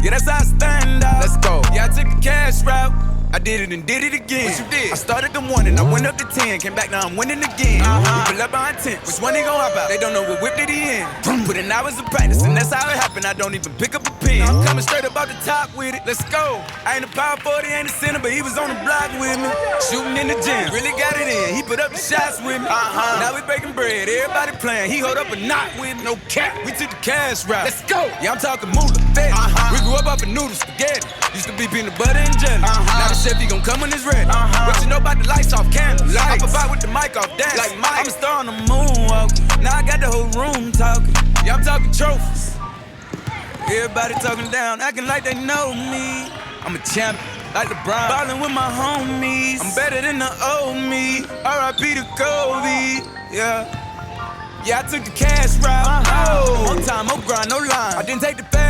Yeah, that's how I stand out. Let's go. Yeah, I took the cash route. I did it and did it again. What you did? I started to 1 and I went up to 10. Came back, now I'm winning again. Pull up behind 10. Which one they gon' hop out? They don't know what whip did he in. Put in hours of practice and that's how it happened. I don't even pick up a pen. I'm coming straight up out the top with it. Let's go. I ain't a power 40, ain't a center, but he was on the block with me. Shooting in the gym, really got it in. He put up the shots with me. Now we breaking bread, everybody playing. He hold up a knot with me. No cap, we took the cash route. Let's go. Yeah, I'm talking moolah, fed. We grew up off of noodles, spaghetti. Used to be peanut butter and jelly. Now the chef, he gon' come when it's ready. What you know about the lights off candles? I provide with the mic off dance. Like Mike, I'm a star on the moonwalk. Now I got the whole room talking. Yeah, I'm talking trophies. Everybody talking down, acting like they know me. I'm a champion, like LeBron, ballin' with my homies. I'm better than the old me. R.I.P. to Kobe. Yeah, I took the cash route. More time, more grind, no line. I didn't take the fast